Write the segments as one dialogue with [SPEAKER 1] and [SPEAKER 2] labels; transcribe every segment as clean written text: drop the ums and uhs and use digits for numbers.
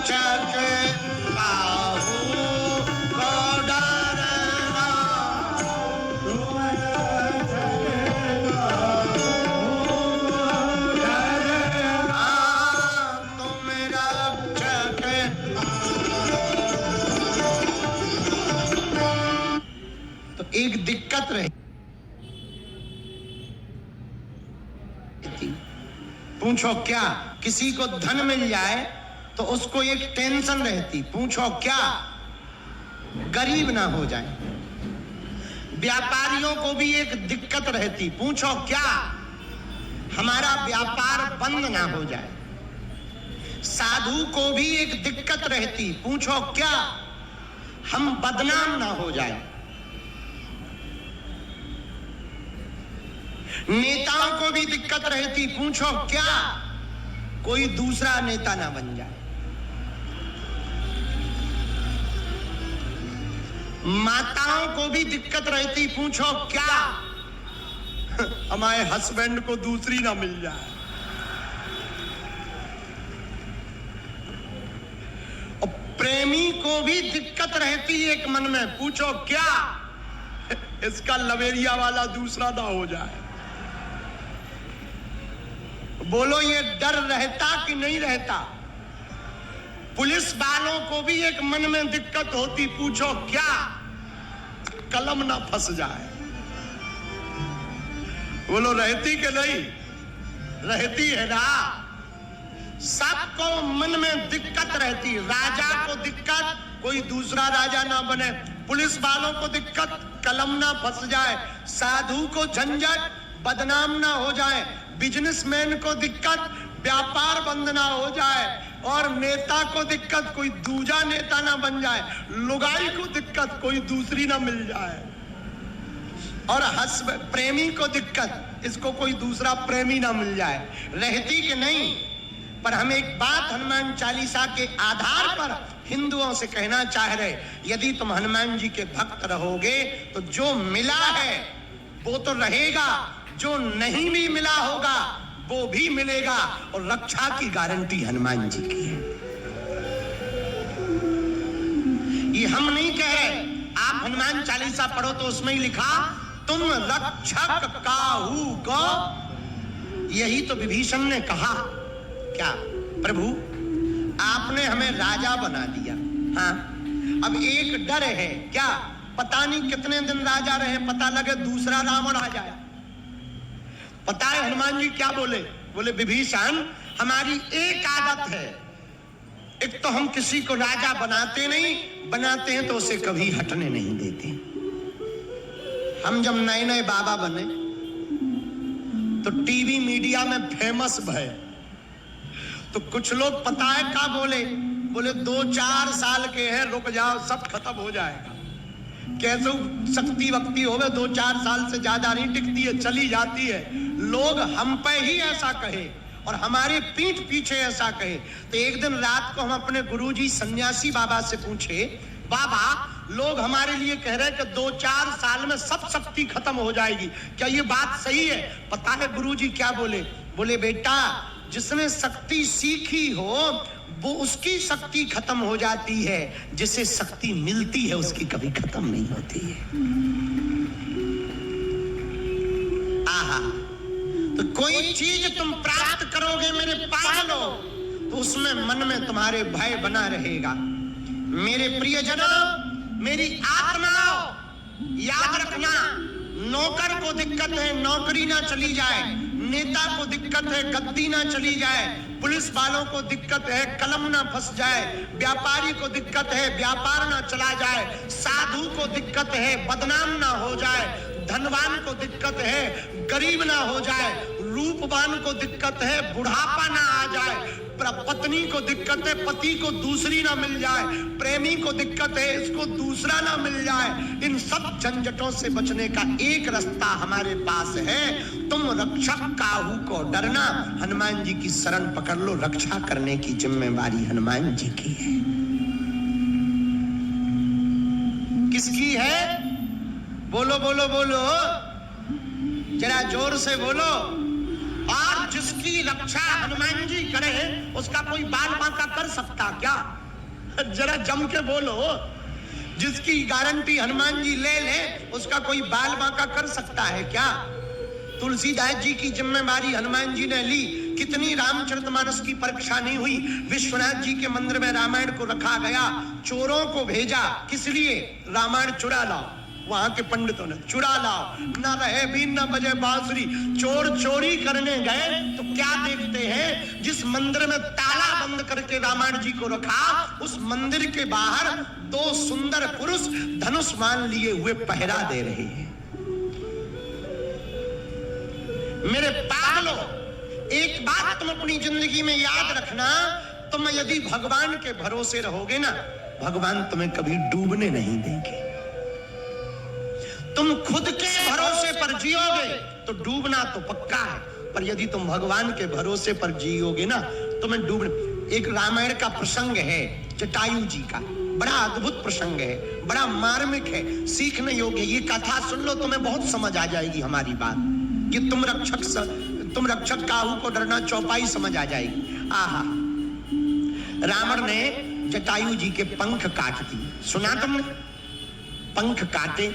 [SPEAKER 1] रक्षक काहू को डरना, तुम रक्षक काहू को डरना, तुम रक्षक। तो एक दिक्कत रही, पूछो क्या? किसी को धन मिल जाए तो उसको एक टेंशन रहती, पूछो क्या? गरीब ना हो जाए। व्यापारियों को भी एक दिक्कत रहती, पूछो क्या? हमारा व्यापार बंद ना हो जाए। साधु को भी एक दिक्कत रहती, पूछो क्या? हम बदनाम ना हो जाए। नेताओं को भी दिक्कत रहती, पूछो क्या? कोई दूसरा नेता ना बन जाए। माताओं को भी दिक्कत रहती, पूछो क्या? हमारे हस्बैंड को दूसरी ना मिल जाए। और प्रेमी को भी दिक्कत रहती एक मन में, पूछो क्या? इसका लवेरिया वाला दूसरा ना हो जाए। बोलो ये डर रहता कि नहीं रहता? पुलिस वालों को भी एक मन में दिक्कत होती, पूछो क्या? कलम ना फंस जाए। बोलो रहती कि नहीं रहती है ना? सबको मन में दिक्कत रहती। राजा को दिक्कत कोई दूसरा राजा ना बने, पुलिस वालों को दिक्कत कलम ना फंस जाए, साधु को झंझट बदनाम ना हो जाए, बिजनेसमैन को दिक्कत व्यापार बंद ना हो जाए, और नेता को दिक्कत कोई दूजा नेता ना बन जाए, लुगाई को दिक्कत कोई दूसरी ना मिल जाए, और प्रेमी को दिक्कत इसको कोई दूसरा प्रेमी ना मिल जाए। रहती कि नहीं? पर हम एक बात हनुमान चालीसा के आधार पर हिंदुओं से कहना चाह रहे, यदि तुम हनुमान जी के भक्त रहोगे तो जो मिला है वो तो रहेगा, जो नहीं भी मिला होगा वो भी मिलेगा, और रक्षा की गारंटी हनुमान जी की है। ये हम नहीं कह रहे, आप हनुमान चालीसा पढ़ो तो उसमें ही लिखा, तुम रक्षक काहू को। यही तो विभीषण ने कहा, क्या प्रभु आपने हमें राजा बना दिया, हाँ अब एक डर है, क्या पता नहीं कितने दिन राजा रहे, पता लगे दूसरा रावण आ जाए। पता है हनुमान जी क्या बोले? बोले विभीषण हमारी एक आदत है, एक तो हम किसी को राजा बनाते नहीं, बनाते हैं तो उसे कभी हटने नहीं देते। हम जब नए नए बाबा बने तो टीवी मीडिया में फेमस भय, तो कुछ लोग पता है क्या बोले? बोले 2-4 साल के हैं, रुक जाओ सब खत्म हो जाएगा। कैसे शक्ति वक्ति होवे 2-4 साल से ज्यादा नहीं टिकती है, चली जाती है। लोग हम पे ही ऐसा कहे और हमारे पीठ पीछे ऐसा कहे। तो एक दिन रात को हम अपने गुरुजी सन्यासी बाबा से पूछे, बाबा लोग हमारे लिए कह रहे हैं कि 2-4 साल में सब शक्ति खत्म हो जाएगी, क्या ये बात सही है? पता है गुरुजी क्या बोले? बोले बेटा जिसने शक्ति सीखी हो वो उसकी शक्ति खत्म हो जाती है, जिसे शक्ति मिलती है उसकी कभी खत्म नहीं होती है। आहा, तो कोई चीज तुम प्राप्त करोगे मेरे पागलो, तो उसमें मन में तुम्हारे भय बना रहेगा। मेरे प्रियजनों, मेरी आत्माओं, याद रखना, नौकर को दिक्कत है नौकरी ना चली जाए, नेता को दिक्कत है गद्दी ना चली जाए, पुलिस वालों को दिक्कत है कलम ना फंस जाए, व्यापारी को दिक्कत है व्यापार ना चला जाए, साधु को दिक्कत है बदनाम ना हो जाए, धनवान को दिक्कत है गरीब ना हो जाए, रूपवान को दिक्कत है बुढ़ापा ना आ जाए, पत्नी को दिक्कत है पति को दूसरी ना मिल जाए, प्रेमी को दिक्कत है इसको दूसरा ना मिल जाए। इन सब झंझटों से बचने का एक रास्ता हमारे पास है, तुम रक्षक काहू को डरना। हनुमान जी की शरण पकड़ लो, रक्षा करने की जिम्मेवारी हनुमान जी की है। किसकी है? बोलो बोलो बोलो, जरा जोर से बोलो। और जिसकी रक्षा हनुमान जी करे उसका कोई बाल बांका कर सकता क्या? जरा जम के बोलो। जिसकी गारंटी हनुमान जी ले ले उसका कोई बाल बांका कर सकता है क्या? तुलसीदास जी की जिम्मेदारी हनुमान जी ने ली। कितनी रामचरितमानस की परीक्षा नहीं हुई। विश्वनाथ जी के मंदिर में रामायण को रखा गया, चोरों को भेजा। किस लिए? रामायण चुरा लाओ। वहां के पंडितों ने चुरा लाओ, ना रहे बीन ना बजे बांसुरी। चोर चोरी करने गए तो क्या देखते हैं, जिस मंदिर में ताला बंद करके रामायण जी को रखा उस मंदिर के बाहर दो सुंदर पुरुष धनुष मान लिए हुए पहरा दे रहे हैं। मेरे पागलों, एक बात तुम अपनी जिंदगी में याद रखना, तुम यदि भगवान के भरोसे रहोगे ना, भगवान तुम्हें कभी डूबने नहीं देंगे। तुम खुद के भरोसे पर जियोगे तो डूबना तो पक्का है, पर यदि तुम भगवान के भरोसे पर जियोगे ना तुम्हें डूबना। एक रामायण का प्रसंग है जटायु जी का, बड़ा अद्भुत प्रसंग है, बड़ा मार्मिक है, सीखने योग्य। ये कथा सुन लो, तुम्हें बहुत समझ आ जाएगी हमारी बात कि तुम रक्षक काहू को डरना चौपाई समझ आ जाएगी। आहा, रावण ने जटायु जी के पंख काट दिए। सुना तुमने? पंख काटे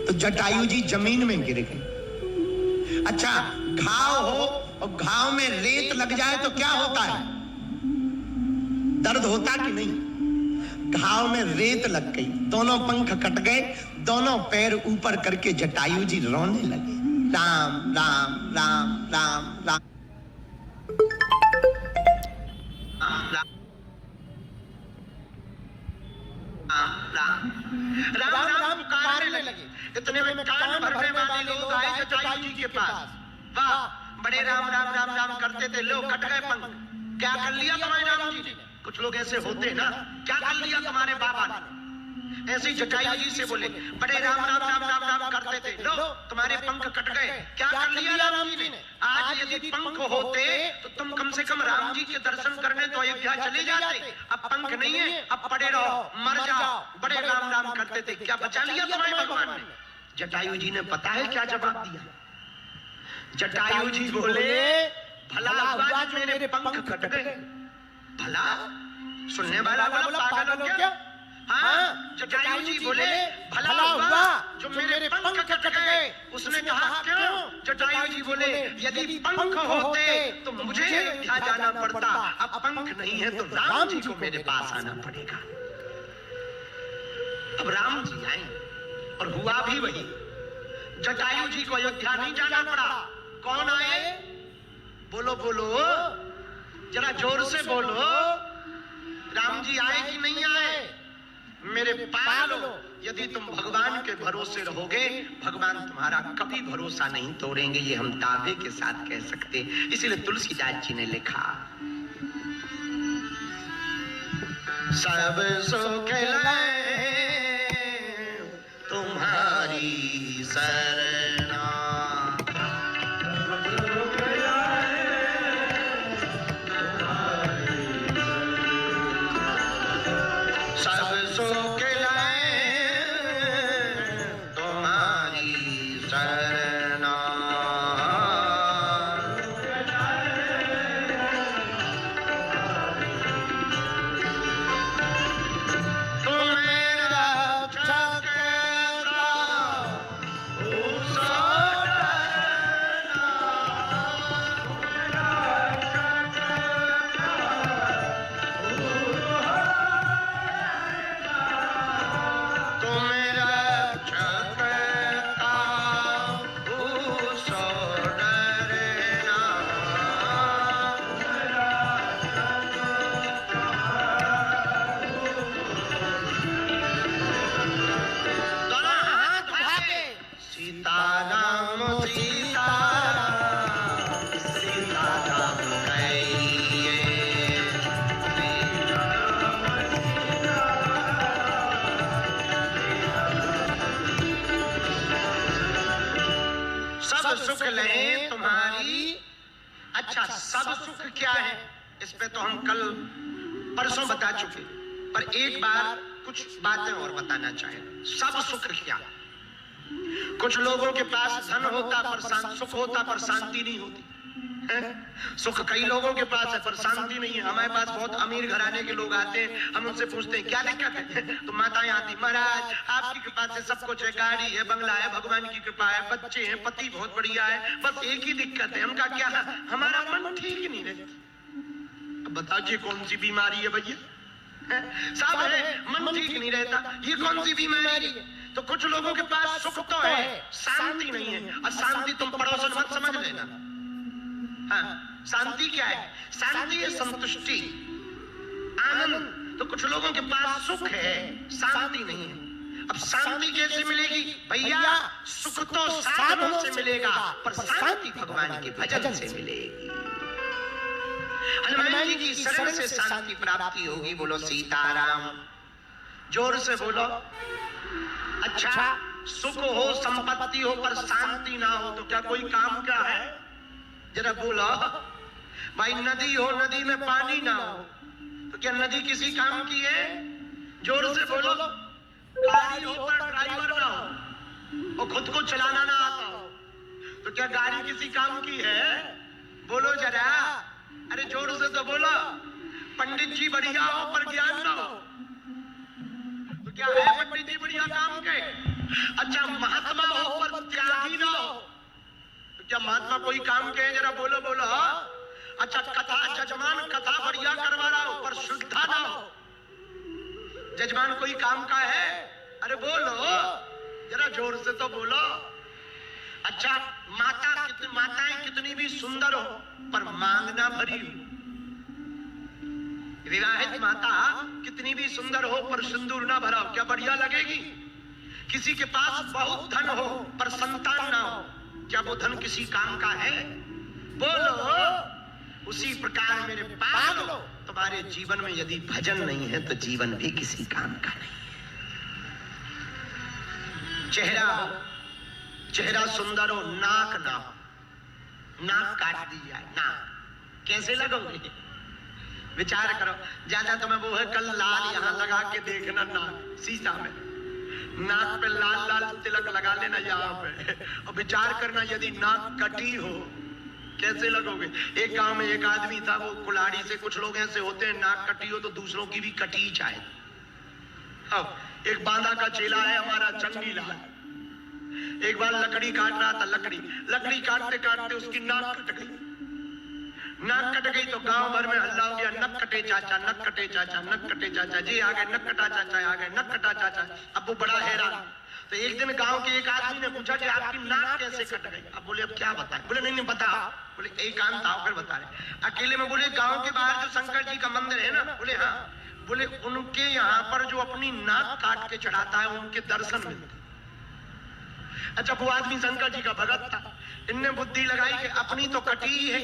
[SPEAKER 1] तो जटायु जी जमीन में गिर गए। अच्छा, घाव हो और घाव में रेत लग जाए तो क्या होता है? दर्द होता कि नहीं? घाव में रेत लग गई, दोनों पंख कट गए, दोनों पैर ऊपर करके जटायु जी रोने लगे। राम राम राम राम राम राम राम पुकारने लगे। इतने में कान भरने वाले लोग आए जटायु जी के पास। वाह, बड़े राम राम राम राम करते थे, लोग कट गए पंख। क्या कर लिया तुम्हारे राम जी ने? कुछ लोग ऐसे होते ना, क्या कर लिया तुम्हारे बाबा ने? ऐसे जटायु जी से बोले, बड़े राम राम राम राम राम करते थे, लो तुम्हारे पंख कट गए। क्या कर लिया राम जी ने? आज यदि पंख होते तो तुम कम से कम राम जी के दर्शन करने तो अयोध्या चले जाते। अब पंख नहीं है, अब पड़े रहो, मर जाओ। बड़े राम राम करते थे, क्या बचा लिया तुम्हारे भगवान ने? जटायु जी ने पता है क्या जवाब दिया? जटायु जी बोले, भला हुआ जो मेरे पंख कट गए। भला? सुनने वाला बोला पागल हो क्या? हाँ, जटायु जी बोले, भला हुआ जो मेरे पंख कट गए। उसने कहा क्यों? जटायु जी बोले, यदि पंख होते तो मुझे अयोध्या जाना पड़ता, अब पंख नहीं है तो राम जी को मेरे पास आना पड़ेगा। अब राम जी आए और हुआ भी वही। जटायु जी को अयोध्या नहीं जाना पड़ा। कौन आए? बोलो बोलो, जरा जोर से बोलो। राम जी आए कि नहीं आए? मेरे पागलों, यदि तुम भगवान के भरोसे रहोगे भगवान तुम्हारा कभी भरोसा नहीं तोड़ेंगे, ये हम दावे के साथ कह सकते। इसलिए तुलसीदास जी ने लिखा, सब सुख लाए तुम्हारी शरणा, अच्छा, सब सुख क्या है इस पे तो हम कल परसों बता चुके, पर एक बार कुछ बातें और बताना चाहे। सब सुख क्या? कुछ लोगों के पास धन होता पर सुख होता पर शांति नहीं होती। सुख कई लोगों के पास है पर शांति नहीं है। हमारे पास बहुत अमीर घराने के लोग आते हैं, हम उनसे पूछते हैं क्या दिक्कत है, तो माताएं आती, महाराज आपकी कृपा से सब कुछ है, गाड़ी है, बंगला है, भगवान की कृपा है, बच्चे हैं, पति बहुत बढ़िया है, बस एक ही दिक्कत है। उनका क्या है, हमारा मन ठीक नहीं रहता। अब बताइए कौन सी बीमारी है भैया, सब है मन ठीक नहीं रहता, ये कौन सी बीमारी है? तो कुछ लोगों के पास सुख तो है, शांति नहीं है। और शांति तुम पड़ोसन मत समझ लेना। हाँ, शांति क्या है? शांति है संतुष्टि, आनंद। तो कुछ लोगों के पास सुख है, शांति नहीं है। अब शांति कैसे मिलेगी भैया? सुख तो साधनों से मिलेगा, पर शांति भगवान के भजन से मिलेगी। हनुमान जी की शरण से शांति प्राप्ति होगी। बोलो सीताराम, जोर से बोलो। अच्छा, सुख हो, संपत्ति हो, पर शांति ना हो तो क्या कोई काम क्या है? जरा बोलो भाई। नदी हो, नदी में पानी ना हो तो क्या नदी किसी काम की है? जोर से बोलो। गाड़ी हो पर ड्राइवर ना हो और खुद को चलाना ना आता हो तो क्या गाड़ी किसी काम की है? बोलो जरा, अरे जोर से तो बोलो। पंडित जी बढ़िया हो पर ज्ञान ना हो तो क्या है पंडित जी बढ़िया काम के? अच्छा, महात्मा हो पर त्यागी ना हो तो क्या महात्मा कोई काम के? जरा बोलो बोलो। अच्छा, कथा जजमान कथा बढ़िया करवा रहा हो पर शुद्धा ना हो, जजमान कोई काम का है? अरे बोलो जरा जोर से तो बोलो। अच्छा, माताएं कितनी भी सुंदर हो पर मांगना भरी हो, विवाहित माता कितनी भी सुंदर हो पर सिंदूर ना भरा हो, क्या बढ़िया लगेगी? किसी के पास बहुत धन हो पर संतान ना हो, क्या वो धन किसी काम का है? बोलो। उसी प्रकार मेरे पागलो, तुम्हारे जीवन में यदि भजन नहीं है तो जीवन भी किसी काम का नहीं है। चेहरा सुंदर हो, नाक ना हो, नाक काट दी जाए, नाक कैसे लगोगे? विचार करो। ज्यादा तुम्हें वो है, कल लाल यहाँ लगा के देखना नाक शीशा में, नाक पे लाल लाल तिलक लगा लेना यहाँ पे और विचार करना यदि नाक कटी हो कैसे लगोगे? एक गांव में एक आदमी था, वो कुल्हाड़ी से, कुछ लोग ऐसे होते हैं नाक कटी हो तो दूसरों की भी कटी जाए। अब एक बांदा का चेला है हमारा चंगीला, एक बार लकड़ी काट रहा था, लकड़ी काटते काटते उसकी नाक कट गई। नाक कट गई तो गांव भर में हल्ला हो गया, नक कटे चाचा, नक कटे चाचा, नक कटे चाचा जी आ गए, नक कटा चाचा आ गए, नक कटा चाचा। अब वो बड़ा हैरान। तो एक दिन गांव के एक आदमी ने पूछा कि आपकी नाक कैसे कट गई? अब बोले अब क्या बताएं? बोले नहीं बता। बोले एक काम था, फिर बता रहे। अकेले में बोले गांव के बाहर जो शंकर जी का मंदिर है ना, बोले हाँ। बोले उनके यहाँ पर जो अपनी नाक काट के चढ़ाता है उनके दर्शन मिलते। अच्छा, वो आदमी शंकर जी का भगत था, इनने बुद्धि लगाई कि अपनी तो कटी ही है,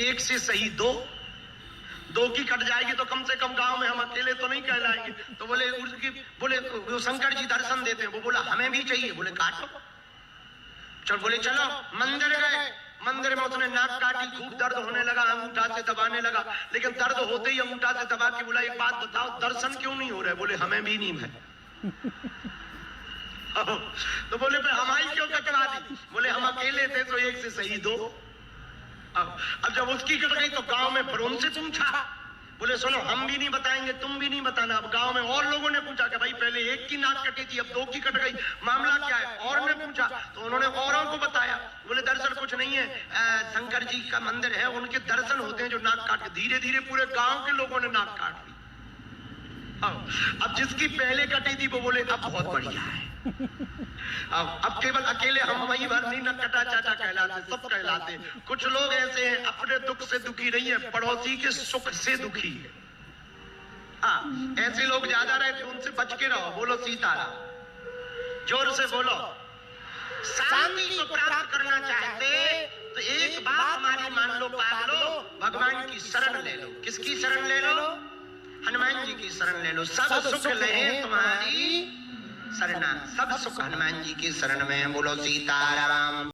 [SPEAKER 1] एक से सही दो की कट जाएगी तो कम से कम गांव में हम अकेले तो नहीं कहलाएंगे। तो बोले वो शंकर जी दर्शन देते हैं। वो बोला हमें भी चाहिए। बोले काटो। चल बोले चलो। मंदिर गए, मंदिर में उसने नाक काटी, खूब दर्द होने लगा, अंगूठा से दबाने लगा, लेकिन दर्द होते ही अंगूठा से दबा के बोला एक बात बताओ, दर्शन क्यों नहीं हो रहे? बोले हमें भी नहीं भाई। तो बोले हमारी क्यों कटवा दी? बोले हम अकेले थे तो एक से सही दो। अब जब उसकी कट गई तो गांव में फिर उनसे पूछा। बोले सुनो, हम भी नहीं बताएंगे, तुम भी नहीं बताना। अब गांव में और लोगों ने पूछा कि भाई पहले एक की नाक कटी थी, अब दो की कट गई, मामला क्या है? और ने पूछा तो उन्होंने औरों को बताया। बोले दरअसल कुछ नहीं है, शंकर जी का मंदिर है, उनके दर्शन होते हैं जो नाक काट के। धीरे धीरे पूरे गांव के लोगों ने नाक काट दी। अब जिसकी पहले कटी थी वो बोले अब बहुत बढ़िया है। अब केवल अकेले हम वही भर नहीं न कटा चाचा कहलाते, सब कहलाते। कुछ लोग ऐसे हैं अपने दुख से दुखी नहीं है, पड़ोसी के सुख से दुखी है। हाँ, ऐसे लोग ज्यादा रहते, उनसे बच के रहो। बोलो सीताराम, जोर से बोलो। शांति को प्राप्त करना चाहते तो एक बात हमारी मान लो, पागलो, भगवान की शरण ले लो। किसकी शरण ले लो? हनुमान जी की शरण ले लो। सब सुख लहे तुम्हारी शरणा, सब सुख हनुमान जी की शरण में। बोलो सीताराम।